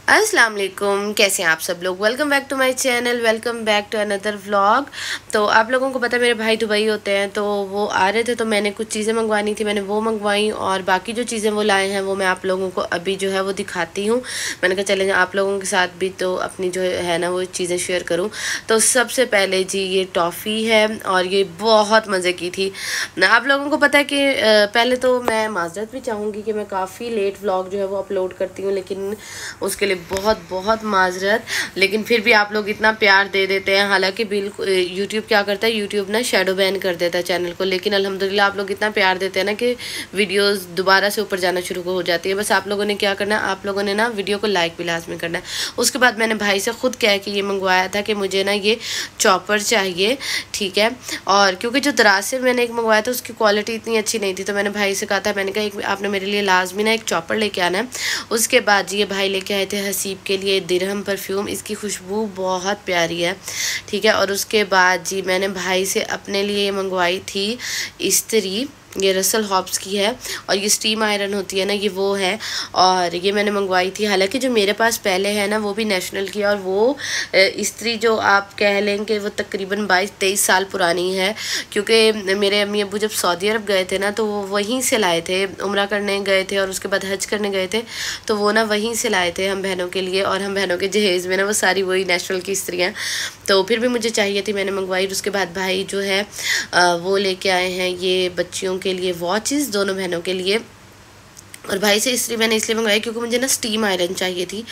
अस्सलाम वालेकुम, कैसे हैं आप सब लोग। Welcome back to my channel, welcome back to another vlog. तो आप लोगों को पता है मेरे भाई दुबई होते हैं, तो वो आ रहे थे तो मैंने कुछ चीज़ें मंगवानी थी, मैंने वो मंगवाई और बाकी जो चीज़ें वो लाए हैं वो मैं आप लोगों को अभी जो है वो दिखाती हूँ। मैंने कहा चलें आप लोगों के साथ भी तो अपनी जो है ना वो चीज़ें शेयर करूँ। तो सबसे पहले जी ये टॉफ़ी है और ये बहुत मज़े की थी। आप लोगों को पता है कि पहले तो मैं माज़रत भी चाहूँगी कि मैं काफ़ी लेट व्लॉग जो है वो अपलोड करती हूँ, लेकिन उसके लिए बहुत बहुत माजरत। लेकिन फिर भी आप लोग इतना प्यार दे देते हैं, हालांकि बिल्कुल यूट्यूब क्या करता है, यूट्यूब ना शैडो बैन कर देता है चैनल को, लेकिन अल्हम्दुलिल्लाह आप लोग इतना प्यार देते हैं ना कि वीडियोस दोबारा से ऊपर जाना शुरू हो जाती है। बस आप लोगों ने क्या करना है, आप लोगों ने ना वीडियो को लाइक भी लाजमी करना है। उसके बाद मैंने भाई से खुद कह के ये मंगवाया था कि मुझे ना ये चॉपर चाहिए, ठीक है। और क्योंकि जो दराज से मैंने एक मंगवाया था उसकी क्वालिटी इतनी अच्छी नहीं थी, तो मैंने भाई से कहा था, मैंने कहा एक आपने मेरे लिए लाजमी ना एक चॉपर लेके आना है। उसके बाद ये भाई लेके आए थे हसीब के लिए दिरहम परफ्यूम, इसकी खुशबू बहुत प्यारी है, ठीक है। और उसके बाद जी मैंने भाई से अपने लिए मंगवाई थी इस्त्री, ये रसल हॉब्स की है और ये स्टीम आयरन होती है ना, ये वो है। और ये मैंने मंगवाई थी, हालांकि जो मेरे पास पहले है ना वो भी नेशनल की है, और वो इस्त्री जो आप कह लें कि वो तकरीबन 22-23 साल पुरानी है, क्योंकि मेरे अम्मी अब्बू जब सऊदी अरब गए थे ना तो वो वहीं से लाए थे, उम्रा करने गए थे और उसके बाद हज करने गए थे, तो वो ना वहीं से लाए थे हम बहनों के लिए। और हम बहनों के जहेज़ में ना वो सारी वही नेशनल की इस्त्रियाँ, तो फिर भी मुझे चाहिए थी, मैंने मंगवाई। उसके बाद भाई जो है वो लेके आए हैं ये बच्चियों के लिए वॉचेस, दोनों बहनों के लिए। और भाई से इस्त्री मैंने इसलिए मंगवाई क्योंकि मुझे ना स्टीम आयरन चाहिए थी।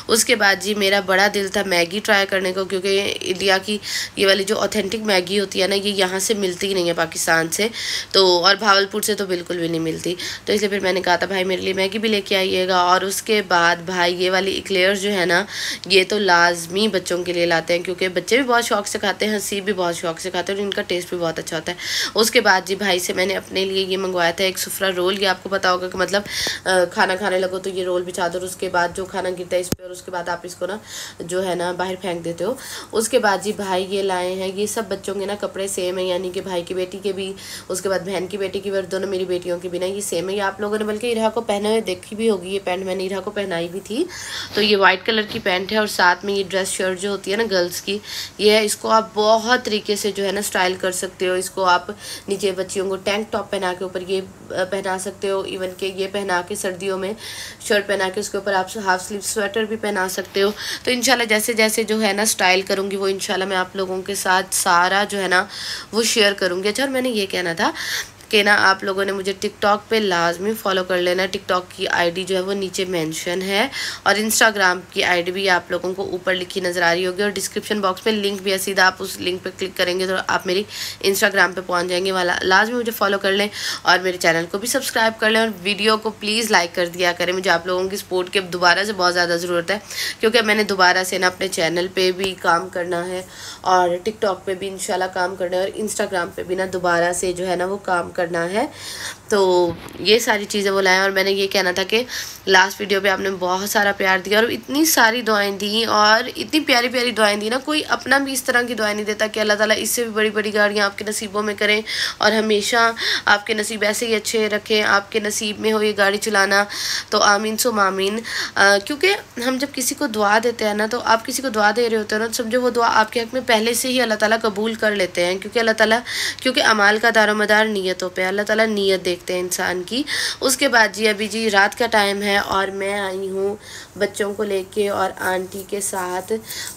उसके बाद जी मेरा बड़ा दिल था मैगी ट्राई करने को, क्योंकि इंडिया की ये वाली जो ऑथेंटिक मैगी होती है ना, ये यहाँ से मिलती ही नहीं है पाकिस्तान से, तो और भावलपुर से तो बिल्कुल भी नहीं मिलती, तो इसलिए फिर मैंने कहा था भाई मेरे लिए मैगी भी लेके आइएगा। और उसके बाद भाई ये वाली इक्लेयर्स जो है ना, ये तो लाजमी बच्चों के लिए लाते हैं, क्योंकि बच्चे भी बहुत शौक से खाते हैं, हसीब भी बहुत शौक से खाते हैं और इनका टेस्ट भी बहुत अच्छा होता है। उसके बाद जी भाई से मैंने अपने लिए ये मंगवाया था एक सुफरा रोल। ये आपको पता होगा कि मतलब खाना खाने लगो तो ये रोल बिछा दो, और उसके बाद जो खाना गिरता है इस पर, और उसके बाद आप इसको ना जो है ना बाहर फेंक देते हो। उसके बाद जी भाई ये लाए हैं, ये सब बच्चों के ना कपड़े सेम है, यानी कि भाई की बेटी के भी, उसके बाद बहन की बेटी की भी, और दोनों मेरी बेटियों के भी ना ये सेम है। ये आप लोगों ने बल्कि इरहा को पहने हुए देखी भी होगी, ये पैंट मैंने इरहा को पहनाई भी थी। तो ये वाइट कलर की पैंट है और साथ में ये ड्रेस शर्ट जो होती है ना गर्ल्स की, ये है। इसको आप बहुत तरीके से जो है ना स्टाइल कर सकते हो। इसको आप नीचे बच्चियों को टैंक टॉप पहना के ऊपर ये पहना सकते हो, इवन के ये पहना के सर्दियों में शर्ट पहना के उसके ऊपर आप हाफ स्लीव स्वेटर भी पहना सकते हो। तो इंशाल्लाह जैसे जैसे जो है ना स्टाइल करूँगी वो इंशाल्लाह मैं आप लोगों के साथ सारा जो है ना वो शेयर करूँगी। अच्छा, और मैंने ये कहना था कि ना आप लोगों ने मुझे टिकटॉक पे लाजमी फॉलो कर लेना। टिकटॉक की आईडी जो है वो नीचे मेंशन है, और इंस्टाग्राम की आईडी भी आप लोगों को ऊपर लिखी नज़र आ रही होगी, और डिस्क्रिप्शन बॉक्स में लिंक भी है, सीधा आप उस लिंक पे क्लिक करेंगे तो आप मेरी इंस्टाग्राम पे पहुंच जाएंगे। वाला लाजमी मुझे फॉलो कर लें और मेरे चैनल को भी सब्सक्राइब कर लें, और वीडियो को प्लीज़ लाइक कर दिया करें। मुझे आप लोगों की सपोर्ट की अब दोबारा से बहुत ज़्यादा ज़रूरत है, क्योंकि मैंने दोबारा से ना अपने चैनल पर भी काम करना है, और टिकटॉक पर भी इंशाल्लाह काम करना है, और इंस्टाग्राम पर भी ना दोबारा से जो है ना वो काम करना है। तो ये सारी चीज़ें वो लाएँ। और मैंने ये कहना था कि लास्ट वीडियो पे आपने बहुत सारा प्यार दिया और इतनी सारी दुआएं दी, और इतनी प्यारी प्यारी दुआएं दी ना, कोई अपना भी इस तरह की दुआएं नहीं देता कि अल्लाह ताला इससे भी बड़ी बड़ी गाड़ियाँ आपके नसीबों में करें, और हमेशा आपके नसीब ऐसे ही अच्छे रखें, आपके नसीब में हो ये गाड़ी चलाना। तो आमीन सो आमीन। क्योंकि हम जब किसी को दुआ देते हैं ना, तो आप किसी को दुआ दे रहे होते हो ना, तो समझो वो दुआ आपके हक़ में पहले से ही अल्लाह ताला कबूल कर लेते हैं, क्योंकि अल्लाह ताला, क्योंकि अमाल का दारोमदार नीयतों पे, अल्लाह ताला नीयत देखते हैं इंसान की। उसके बाद जी अभी जी रात का टाइम है और मैं आई हूँ बच्चों को लेके और आंटी के साथ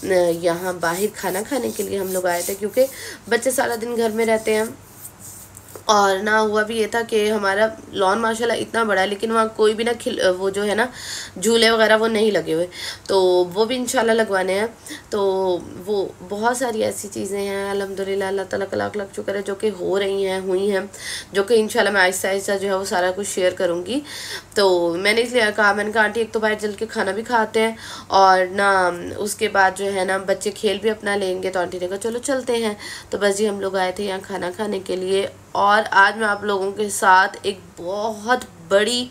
यहाँ बाहर खाना खाने के लिए हम लोग आए थे, क्योंकि बच्चे सारा दिन घर में रहते हैं। और ना हुआ भी ये था कि हमारा लॉन माशाल्लाह इतना बड़ा है, लेकिन वहाँ कोई भी ना वो जो है ना झूले वगैरह वो नहीं लगे हुए, तो वो भी इंशाल्लाह लगवाने हैं। तो वो बहुत सारी ऐसी चीज़ें हैं अल्हम्दुलिल्लाह, अल्लाह ताला का लाख लाख शुक्र है, जो कि हो रही हैं, हुई हैं, जो कि इंशाल्लाह मैं आहिस्ता आहिस्ता जो है वो सारा कुछ शेयर करूँगी। तो मैंने इसलिए कहा, मैंने कहा आंटी एक तो बाहर चल के खाना भी खाते हैं, और ना उसके बाद जो है ना बच्चे खेल भी अपना लेंगे, तो आंटी ने कहा चलो चलते हैं। तो बस जी हम लोग आए थे यहाँ खाना खाने के लिए, और आज मैं आप लोगों के साथ एक बहुत बड़ी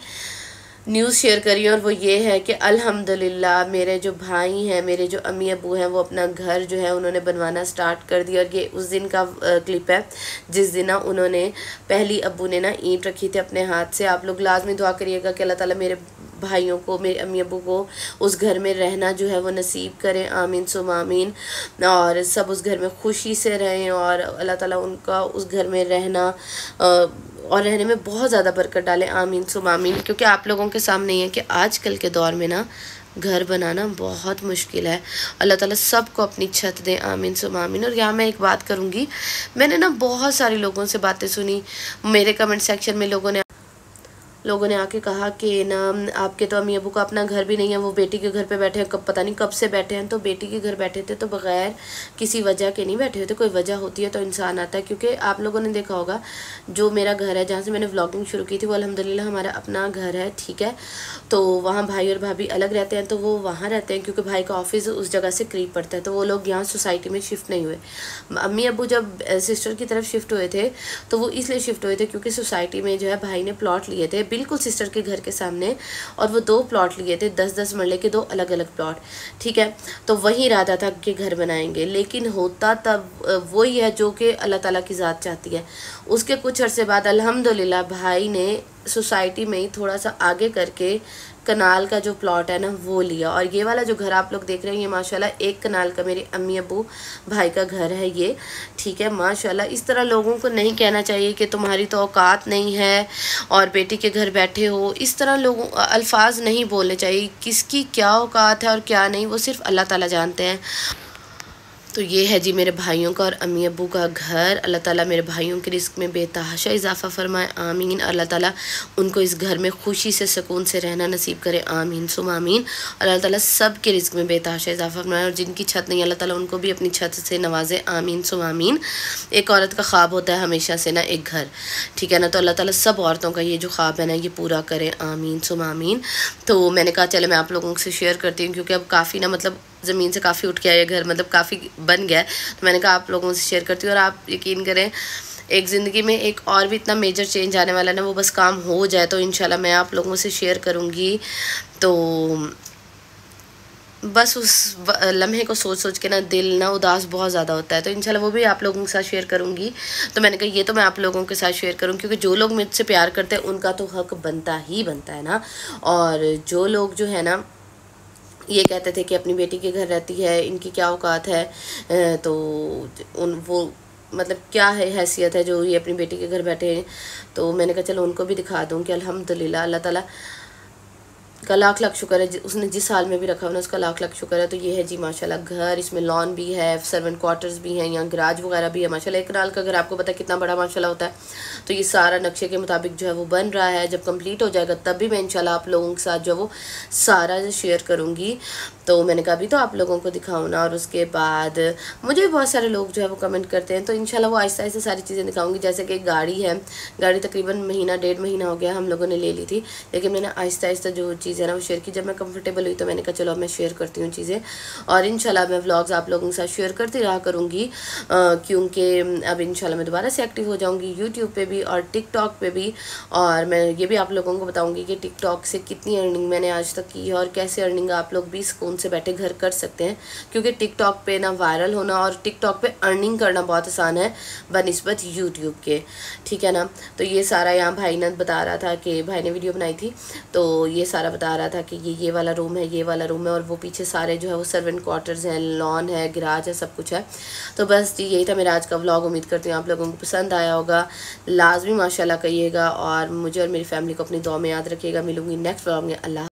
न्यूज़ शेयर करी, और वो ये है कि अल्हम्दुलिल्लाह मेरे जो भाई हैं, मेरे जो अम्मी अबू हैं, वो अपना घर जो है उन्होंने बनवाना स्टार्ट कर दिया। और ये उस दिन का क्लिप है जिस दिन ना उन्होंने पहली अबू ने ना ईंट रखी थी अपने हाथ से। आप लोग लाजमी दुआ करिएगा कि अल्लाह ताला मेरे भाइयों को, मेरे अम्मी अब्बू को उस घर में रहना जो है वो नसीब करें, आमीन सुम आमीन। और सब उस घर में खुशी से रहें और अल्लाह ताला उनका उस घर में रहना और रहने में बहुत ज़्यादा बरकत डालें, आमीन सुम आमीन। क्योंकि आप लोगों के सामने ही है कि आजकल के दौर में ना घर बनाना बहुत मुश्किल है। अल्लाह ताला सबको अपनी छत दें, आमीन सुम आमीन। और यहाँ मैं एक बात करूँगी, मैंने ना बहुत सारे लोगों से बातें सुनी, मेरे कमेंट सेक्शन में लोगों ने आके कहा कि ना आपके तो अम्मी अबू का अपना घर भी नहीं है, वो बेटी के घर पे बैठे हैं, कब पता नहीं कब से बैठे हैं। तो बेटी के घर बैठे थे तो बग़ैर किसी वजह के नहीं बैठे होते, कोई वजह होती है तो इंसान आता है। क्योंकि आप लोगों ने देखा होगा जो मेरा घर है जहाँ से मैंने व्लॉगिंग शुरू की थी, वो अल्हम्दुलिल्लाह हमारा अपना घर है, ठीक है। तो वहाँ भाई और भाभी अलग रहते हैं, तो वो वहाँ रहते हैं क्योंकि भाई का ऑफिस उस जगह से करीब पड़ता है, तो वो लोग यहाँ सोसाइटी में शिफ्ट नहीं हुए। अम्मी अबू जब सिस्टर की तरफ शिफ्ट हुए थे तो वो इसलिए शिफ्ट हुए थे क्योंकि सोसाइटी में जो है भाई ने प्लॉट लिए थे बिल्कुल सिस्टर के घर के सामने, और वो 2 प्लॉट लिए थे, 10-10 मरले के 2 अलग अलग प्लॉट, ठीक है। तो वही इरादा था कि घर बनाएंगे, लेकिन होता तब वही है जो कि अल्लाह ताला की ज़ात चाहती है। उसके कुछ अरसे बाद अल्हम्दुलिल्लाह भाई ने सोसाइटी में ही थोड़ा सा आगे करके कनाल का जो प्लॉट है ना वो लिया। और ये वाला जो घर आप लोग देख रहे हैं ये माशाल्लाह 1 कनाल का मेरे अम्मी अबू भाई का घर है ये, ठीक है। माशाल्लाह इस तरह लोगों को नहीं कहना चाहिए कि तुम्हारी तो औकात नहीं है और बेटी के घर बैठे हो, इस तरह लोगों अल्फाज नहीं बोलने चाहिए। किसकी क्या औकात है और क्या नहीं वो सिर्फ अल्लाह ताला जानते हैं। तो ये है जी मेरे भाइयों का और अम्मी अब्बू का घर। अल्लाह ताला मेरे भाइयों के रिस्क में बेतहाशा इजाफ़ा फरमाए, आमीन। अल्लाह ताला उनको इस घर में खुशी से सुकून से रहना नसीब करे, आमीन सुम आमीन। अल्लाह ताला सब के रिस्क में बेतहाशा इजाफ़ा फरमाए, और जिनकी छत नहीं अल्लाह ताला उनको भी अपनी छत से नवाजे, आमीन सुम आमीन। एक औरत का ख्वाब होता है हमेशा से ना एक घर, ठीक है ना। तो अल्लाह ताला सब औरतों का ये जो ख्वाब है ना ये पूरा करे, आमीन सुम आमीन। तो मैंने कहा चले मैं आप लोगों से शेयर करती हूँ, क्योंकि अब काफ़ी ना मतलब ज़मीन से काफ़ी उठ गया ये घर, मतलब काफ़ी बन गया है, तो मैंने कहा आप लोगों से शेयर करती हूँ। और आप यकीन करें एक ज़िंदगी में एक और भी इतना मेजर चेंज आने वाला है ना, वो बस काम हो जाए तो इंशाल्लाह मैं आप लोगों से शेयर करूँगी। तो बस उस लम्हे को सोच सोच के ना दिल ना उदास बहुत ज़्यादा होता है, तो इंशाल्लाह वो भी आप लोगों के साथ शेयर करूँगी। तो मैंने कहा ये तो मैं आप लोगों के साथ शेयर करूँ, क्योंकि जो लोग मुझसे प्यार करते हैं उनका तो हक बनता ही बनता है ना। और जो लोग जो है ना ये कहते थे कि अपनी बेटी के घर रहती है, इनकी क्या औकात है, तो वो मतलब क्या है हैसियत है जो ये अपनी बेटी के घर बैठे हैं। तो मैंने कहा चलो उनको भी दिखा दूँ कि अल्हम्दुलिल्लाह अल्लाह ताला का लाख लाख शुक्र है, उसने जिस हाल में भी रखा है उसका लाख लाख शुक्र है। तो ये है जी माशाल्लाह घर, इसमें लॉन भी है, सर्वेंट क्वार्टर्स भी हैं, यहाँ गराज वगैरह भी है माशाल्लाह। 1 कनाल का घर आपको पता है कितना बड़ा माशाल्लाह होता है। तो ये सारा नक्शे के मुताबिक जो है वो बन रहा है, जब कंप्लीट हो जाएगा तब भी मैं इंशाल्लाह आप लोगों के साथ जो है वो सारा शेयर करूँगी। तो मैंने कहा अभी तो आप लोगों को दिखाऊँ ना, और उसके बाद मुझे भी बहुत सारे लोग जो है वो कमेंट करते हैं, तो इंशाल्लाह वो आहिस्ता आहिस्ता सारी चीज़ें दिखाऊंगी। जैसे कि गाड़ी है, गाड़ी तकरीबन महीना 1.5 महीना हो गया हम लोगों ने ले ली थी, लेकिन मैंने आहिस्ता आहिस्ता जो चीज़ें है ना वो शेयर की। जब मैं कंफर्टेबल हुई तो मैंने कहा चलो अब मैं शेयर करती हूँ चीज़ें, और इंशाल्लाह मैं व्लॉग्स आप लोगों के साथ शेयर करती रहा करूँगी, क्योंकि अब इंशाल्लाह मैं दोबारा से एक्टिव हो जाऊँगी यूट्यूब पे भी और टिकटॉक पे भी। और मैं ये भी आप लोगों को बताऊँगी कि टिकटॉक से कितनी अर्निंग मैंने आज तक की है और कैसे अर्निंग आप लोग भी सुकून से बैठे घर कर सकते हैं, क्योंकि टिकटॉक पे ना वायरल होना और टिकटॉक पे अर्निंग करना बहुत आसान है बनिस्बत यूट्यूब के, ठीक है ना। तो ये सारा यहाँ भाई ने बता रहा था कि भाई ने वीडियो बनाई थी, तो ये सारा बता रहा था कि ये वाला रूम है, ये वाला रूम है, और वो पीछे सारे जो है वो सर्वेंट क्वार्टर्स हैं, लॉन है, गराज है, सब कुछ है। तो बस जी यही था मेरा आज का व्लॉग। उम्मीद करती हूँ आप लोगों को पसंद आया होगा, लाजमी माशाल्लाह कहिएगा, और मुझे और मेरी फैमिली को अपनी दुआ में याद रखिएगा। मिलूंगी नेक्स्ट व्लॉग में। अल्लाह।